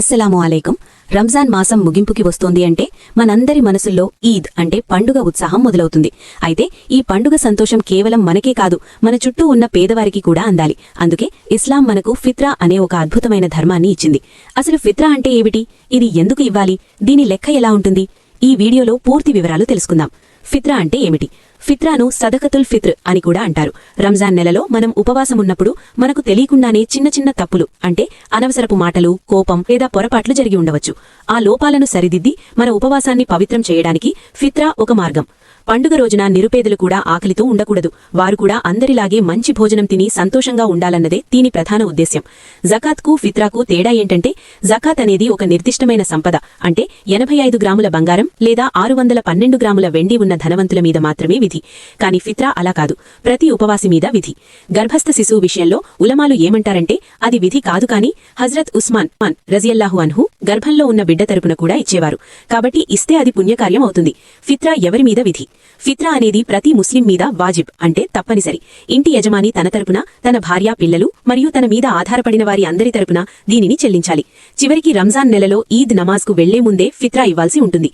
అస్సలాము అలైకుం. రంజాన్ మాసం ముగింపుకి వస్తోంది అంటే మనందరి మనసుల్లో ఈద్ అంటే పండుగ ఉత్సాహం మొదలవుతుంది. అయితే ఈ పండుగ సంతోషం కేవలం మనకే కాదు, మన చుట్టూ ఉన్న పేదవారికి కూడా అందాలి. అందుకే ఇస్లాం మనకు ఫిత్రా అనే ఒక అద్భుతమైన ధర్మాన్ని ఇచ్చింది. అసలు ఫిత్రా అంటే ఏమిటి? ఇది ఎందుకు ఇవ్వాలి? దీని లెక్క ఎలా ఉంటుంది? ఈ వీడియోలో పూర్తి వివరాలు తెలుసుకుందాం. ఫిత్రా అంటే ఏమిటి? ఫిత్రాను సదకతుల్ ఫిత్ర్ అని కూడా అంటారు. రంజాన్ నెలలో మనం ఉపవాసమున్నప్పుడు మనకు తెలియకుండానే చిన్న చిన్న తప్పులు అంటే అనవసరపు మాటలు, కోపం లేదా పొరపాట్లు జరిగి ఉండవచ్చు. ఆ లోపాలను సరిదిద్ది మన ఉపవాసాన్ని పవిత్రం చేయడానికి ఫిత్రా ఒక మార్గం. పండుగ రోజున నిరుపేదలు కూడా ఆకలితో ఉండకూడదు. వారు కూడా అందరిలాగే మంచి భోజనం తిని సంతోషంగా ఉండాలన్నదే దీని ప్రధాన ఉద్దేశ్యం. జకాత్కు ఫిత్రాకు తేడా ఏంటంటే, జకాత్ అనేది ఒక నిర్దిష్టమైన సంపద, అంటే 85 గ్రాముల బంగారం లేదా 612 గ్రాముల వెండి ఉన్న ధనవంతుల మీద మాత్రమే విధి. కాని ఫిత్రా అలా కాదు, ప్రతి ఉపవాసి మీద విధి. గర్భస్థ శిశువు విషయంలో ఉలమాలు ఏమంటారంటే, అది విధి కాదు, కాని హజ్రత్ ఉస్మాన్ రజియల్లాహు అన్హు గర్భంలో ఉన్న బిడ్డ తరపున కూడా ఇచ్చేవారు. కాబట్టి ఇస్తే అది పుణ్యకార్యం అవుతుంది. ఫిత్రా ఎవరి మీద విధి? ఫిత్రా అనేది ప్రతి ముస్లిం మీద వాజిబ్, అంటే తప్పనిసరి. ఇంటి యజమాని తన తరపున తన భార్య, పిల్లలు మరియు తన మీద ఆధారపడిన వారి అందరి తరపున దీనిని చెల్లించాలి. చివరికి రంజాన్ నెలలో ఈద్ నమాజ్కు వెళ్లే ముందే ఫిత్రా ఇవ్వాల్సి ఉంటుంది.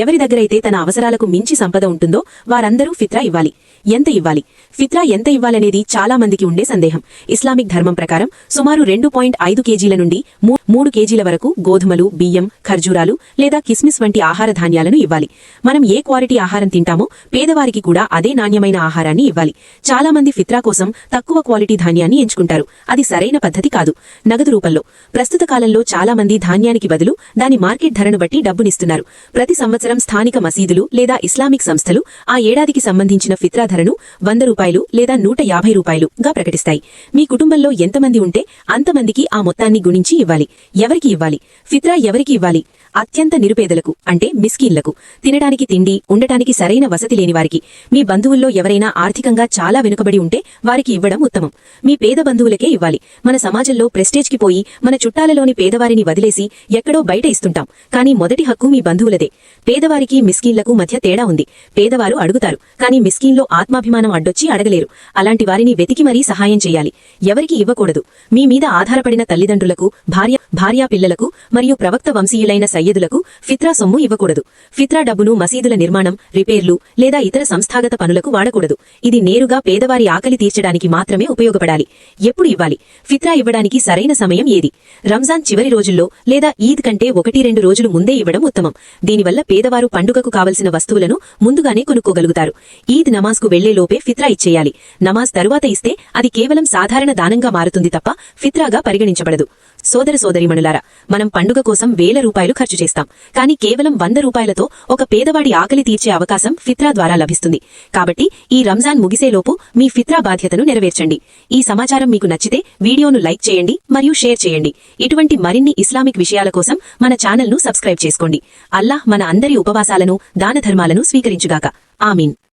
ఎవరి దగ్గరైతే తన అవసరాలకు మించి సంపద ఉంటుందో వారందరూ ఫిత్రా ఇవ్వాలి. ఎంత ఇవ్వాలి? ఫిత్రా ఎంత ఇవ్వాలనేది చాలా మందికి ఉండే సందేహం. ఇస్లామిక్ ధర్మం ప్రకారం సుమారు 2.5 కేజీల నుండి 3 కేజీల వరకు గోధుమలు, బియ్యం, ఖర్జూరాలు లేదా కిస్మిస్ వంటి ఆహార ధాన్యాలను ఇవ్వాలి. మనం ఏ క్వాలిటీ ఆహారం తింటామో పేదవారికి కూడా అదే నాణ్యమైన ఆహారాన్ని ఇవ్వాలి. చాలా మంది ఫిత్రా కోసం తక్కువ క్వాలిటీ ధాన్యాన్ని ఎంచుకుంటారు. అది సరైన పద్ధతి కాదు. నగదు రూపంలో ప్రస్తుత కాలంలో చాలా మంది ధాన్యానికి బదులు దాని మార్కెట్ ధరను బట్టి డబ్బునిస్తున్నారు. ప్రతి సంవత్సరం స్థానిక మసీదులు లేదా ఇస్లామిక్ సంస్థలు ఆ ఏడాదికి సంబంధించిన ఫిత్రా ధరను 100 రూపాయలు లేదా 150 రూపాయలుగా ప్రకటిస్తాయి. మీ కుటుంబంలో ఎంతమంది ఉంటే అంతమందికి ఆ మొత్తాన్ని గుణించి ఇవ్వాలి. ఎవరికి ఇవ్వాలి? ఫిత్రా ఎవరికి ఇవ్వాలి? అత్యంత నిరుపేదలకు, అంటే మిస్కీన్లకు. తినడానికి తిండి, ఉండటానికి సరైన వసతి లేని వారికి. మీ బంధువుల్లో ఎవరైనా ఆర్థికంగా చాలా వెనుకబడి ఉంటే వారికి ఇవ్వడం ఉత్తమం. మీ పేద బంధువులకే ఇవ్వాలి. మన సమాజంలో ప్రెస్టేజ్కి పోయి మన చుట్టాలలోని పేదవారిని వదిలేసి ఎక్కడో బయట ఇస్తుంటాం. కానీ మొదటి హక్కు మీ బంధువులదే. పేదవారికి మిస్కీన్లకు మధ్య తేడా ఉంది. పేదవారు అడుగుతారు, కానీ మిస్కీన్లో ఆత్మాభిమానం అడ్డొచ్చి అడగలేరు. అలాంటి వారిని వెతికి మరీ సహాయం చేయాలి. ఎవరికి ఇవ్వకూడదు? మీ మీద ఆధారపడిన తల్లిదండ్రులకు, భార్యా పిల్లలకు మరియు ప్రవక్త వంశీయులైన సయ్యదులకు ఫిత్రా సొమ్ము ఇవ్వకూడదు. ఫిత్రా డబ్బును మసీదుల నిర్మాణం, రిపేర్లు లేదా ఇతర సంస్థాగత పనులకు వాడకూడదు. ఇది నేరుగా పేదవారి ఆకలి తీర్చడానికి మాత్రమే ఉపయోగపడాలి. ఎప్పుడు ఇవ్వాలి? ఫిత్రా ఇవ్వడానికి సరైన సమయం ఏది? రంజాన్ చివరి రోజుల్లో లేదా ఈద్ కంటే 1-2 రోజులు ముందే ఇవ్వడం ఉత్తమం. దీనివల్ల పేదవారు పండుగకు కావలసిన వస్తువులను ముందుగానే కొనుక్కోగలుగుతారు. ఈద్ నమాజ్కు వెళ్లేలోపే ఫిత్రా ఇచ్చేయాలి. నమాజ్ తరువాత ఇస్తే అది కేవలం సాధారణ దానంగా మారుతుంది తప్ప ఫిత్రాగా పరిగణించబడదు. సోదర సోదరీమణులారా, మనం పండుగ కోసం వేల రూపాయలు ఖర్చు చేస్తాం. కానీ కేవలం 100 రూపాయలతో ఒక పేదవాడి ఆకలి తీర్చే అవకాశం ఫిత్రా ద్వారా లభిస్తుంది. కాబట్టి ఈ రంజాన్ ముగిసేలోపు మీ ఫిత్రా బాధ్యతను నెరవేర్చండి. ఈ సమాచారం మీకు నచ్చితే వీడియోను లైక్ చేయండి మరియు షేర్ చేయండి. ఇటువంటి మరిన్ని ఇస్లామిక్ విషయాల కోసం మన ఛానల్ను సబ్స్క్రైబ్ చేసుకోండి. అల్లాహ్ మన అందరి ఉపవాసాలను, దానధర్మాలను స్వీకరించుగాక. ఆమీన్.